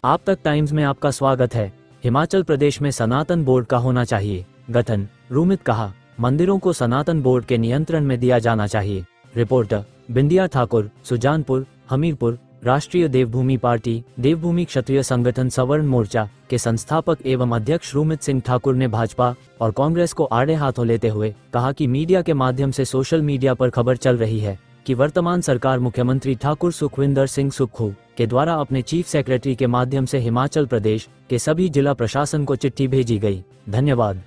आप तक टाइम्स में आपका स्वागत है। हिमाचल प्रदेश में सनातन बोर्ड का होना चाहिए गठन, रूमित कहा। मंदिरों को सनातन बोर्ड के नियंत्रण में दिया जाना चाहिए। रिपोर्टर बिंदिया ठाकुर, सुजानपुर, हमीरपुर। राष्ट्रीय देवभूमि पार्टी देवभूमि क्षत्रिय संगठन सवर्ण मोर्चा के संस्थापक एवं अध्यक्ष रूमित सिंह ठाकुर ने भाजपा और कांग्रेस को आड़े हाथों लेते हुए कहा कि मीडिया के माध्यम से सोशल मीडिया पर खबर चल रही है कि वर्तमान सरकार मुख्यमंत्री ठाकुर सुखविंदर सिंह सुक्खू के द्वारा अपने चीफ सेक्रेटरी के माध्यम से हिमाचल प्रदेश के सभी जिला प्रशासन को चिट्ठी भेजी गई। धन्यवाद।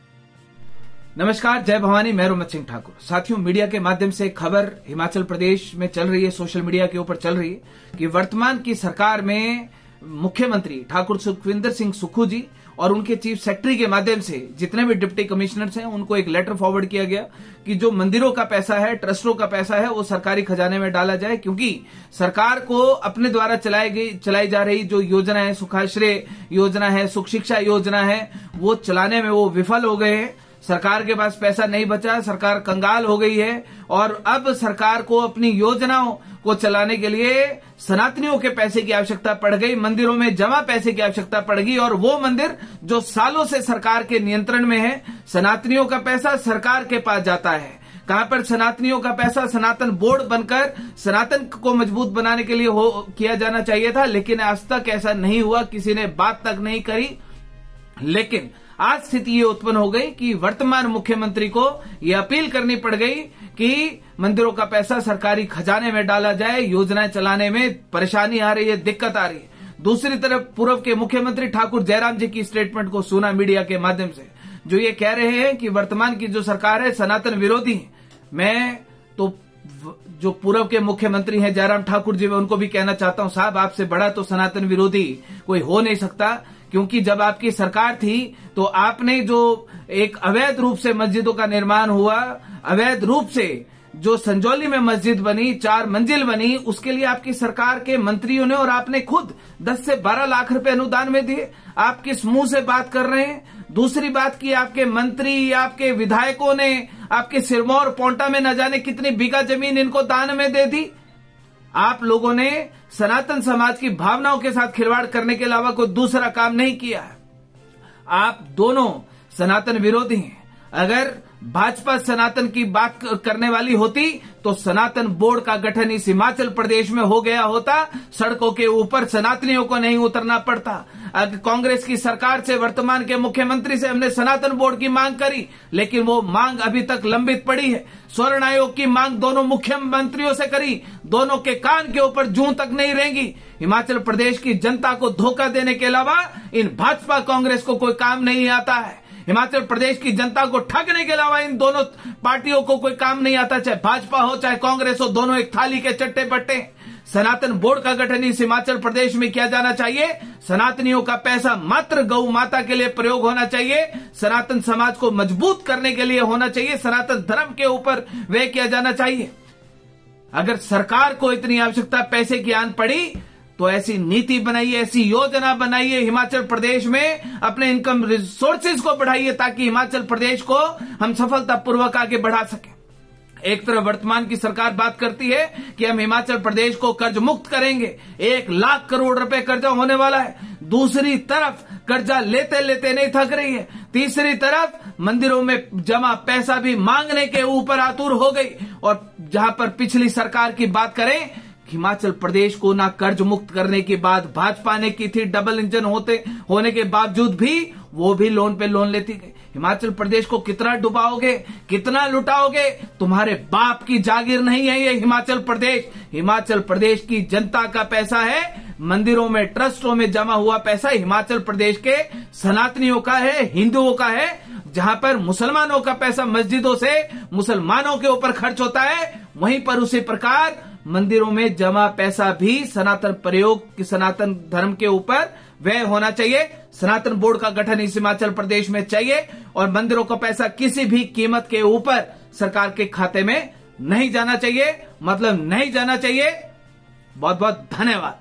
नमस्कार, जय भवानी। मैं रूमित सिंह ठाकुर। साथियों, मीडिया के माध्यम से खबर हिमाचल प्रदेश में चल रही है, सोशल मीडिया के ऊपर चल रही है कि वर्तमान की सरकार में मुख्यमंत्री ठाकुर सुखविंदर सिंह सुक्खू जी और उनके चीफ सेक्रेटरी के माध्यम से जितने भी डिप्टी कमिश्नर्स हैं उनको एक लेटर फॉरवर्ड किया गया कि जो मंदिरों का पैसा है, ट्रस्टों का पैसा है, वो सरकारी खजाने में डाला जाए, क्योंकि सरकार को अपने द्वारा चलाई जा रही जो योजना है, सुखाश्रय योजना है, सुख शिक्षा योजना है, वो चलाने में वो विफल हो गए हैं। सरकार के पास पैसा नहीं बचा, सरकार कंगाल हो गई है और अब सरकार को अपनी योजनाओं को चलाने के लिए सनातनियों के पैसे की आवश्यकता पड़ गई, मंदिरों में जमा पैसे की आवश्यकता पड़ गई। और वो मंदिर जो सालों से सरकार के नियंत्रण में है, सनातनियों का पैसा सरकार के पास जाता है। कहां पर सनातनियों का पैसा सनातन बोर्ड बनकर सनातन को मजबूत बनाने के लिए किया जाना चाहिए था, लेकिन आज तक ऐसा नहीं हुआ, किसी ने बात तक नहीं करी। लेकिन आज स्थिति ये उत्पन्न हो गई कि वर्तमान मुख्यमंत्री को ये अपील करनी पड़ गई कि मंदिरों का पैसा सरकारी खजाने में डाला जाए, योजनाएं चलाने में परेशानी आ रही है, दिक्कत आ रही है। दूसरी तरफ पूर्व के मुख्यमंत्री ठाकुर जयराम जी की स्टेटमेंट को सुना मीडिया के माध्यम से, जो ये कह रहे हैं कि वर्तमान की जो सरकार है सनातन विरोधी है। मैं तो जो पूर्व के मुख्यमंत्री हैं जयराम ठाकुर जी, मैं उनको भी कहना चाहता हूं, साहब आपसे बड़ा तो सनातन विरोधी कोई हो नहीं सकता, क्योंकि जब आपकी सरकार थी तो आपने जो एक अवैध रूप से मस्जिदों का निर्माण हुआ, अवैध रूप से जो संजौली में मस्जिद बनी, 4 मंजिल बनी, उसके लिए आपकी सरकार के मंत्रियों ने और आपने खुद 10 से 12 लाख रुपए अनुदान में दिए। आप किस मुंह से बात कर रहे हैं? दूसरी बात की आपके मंत्री, आपके विधायकों ने आपके सिरमौर पोंटा में न जाने कितनी बीघा जमीन इनको दान में दे दी। आप लोगों ने सनातन समाज की भावनाओं के साथ खिलवाड़ करने के अलावा कोई दूसरा काम नहीं किया है। आप दोनों सनातन विरोधी हैं। अगर भाजपा सनातन की बात करने वाली होती तो सनातन बोर्ड का गठन इस हिमाचल प्रदेश में हो गया होता, सड़कों के ऊपर सनातनियों को नहीं उतरना पड़ता। अगर कांग्रेस की सरकार से, वर्तमान के मुख्यमंत्री से हमने सनातन बोर्ड की मांग करी, लेकिन वो मांग अभी तक लंबित पड़ी है। स्वर्ण आयोग की मांग दोनों मुख्यमंत्रियों से करी, दोनों के कान के ऊपर जूं तक नहीं रहेंगी। हिमाचल प्रदेश की जनता को धोखा देने के अलावा इन भाजपा कांग्रेस को कोई काम नहीं आता है। हिमाचल प्रदेश की जनता को ठगने के अलावा इन दोनों पार्टियों को कोई काम नहीं आता, चाहे भाजपा हो चाहे कांग्रेस हो, दोनों एक थाली के चट्टे बट्टे। सनातन बोर्ड का गठन इस हिमाचल प्रदेश में किया जाना चाहिए। सनातनियों का पैसा मात्र गौ माता के लिए प्रयोग होना चाहिए, सनातन समाज को मजबूत करने के लिए होना चाहिए, सनातन धर्म के ऊपर व्यय किया जाना चाहिए। अगर सरकार को इतनी आवश्यकता पैसे की आन पड़ी तो ऐसी नीति बनाइए, ऐसी योजना बनाइए, हिमाचल प्रदेश में अपने इनकम रिसोर्सेज को बढ़ाइए ताकि हिमाचल प्रदेश को हम सफलतापूर्वक आगे बढ़ा सकें। एक तरफ वर्तमान की सरकार बात करती है कि हम हिमाचल प्रदेश को कर्ज मुक्त करेंगे, 1 लाख करोड़ रुपए कर्जा होने वाला है। दूसरी तरफ कर्जा लेते लेते नहीं थक रही है। तीसरी तरफ मंदिरों में जमा पैसा भी मांगने के ऊपर आतुर हो गई। और जहां पर पिछली सरकार की बात करें, हिमाचल प्रदेश को ना कर्ज मुक्त करने की बात भाजपा ने की थी, डबल इंजन होने के बावजूद भी वो भी लोन पे लोन लेती गई। हिमाचल प्रदेश को कितना डुबाओगे, कितना लुटाओगे? तुम्हारे बाप की जागीर नहीं है ये हिमाचल प्रदेश। हिमाचल प्रदेश की जनता का पैसा है, मंदिरों में, ट्रस्टों में जमा हुआ पैसा हिमाचल प्रदेश के सनातनियों का है, हिंदुओं का है। जहां पर मुसलमानों का पैसा मस्जिदों से मुसलमानों के ऊपर खर्च होता है, वहीं पर उसी प्रकार मंदिरों में जमा पैसा भी सनातन प्रयोग, सनातन धर्म के ऊपर व्यय होना चाहिए। सनातन बोर्ड का गठन इस हिमाचल प्रदेश में चाहिए और मंदिरों का पैसा किसी भी कीमत के ऊपर सरकार के खाते में नहीं जाना चाहिए, मतलब नहीं जाना चाहिए। बहुत बहुत धन्यवाद।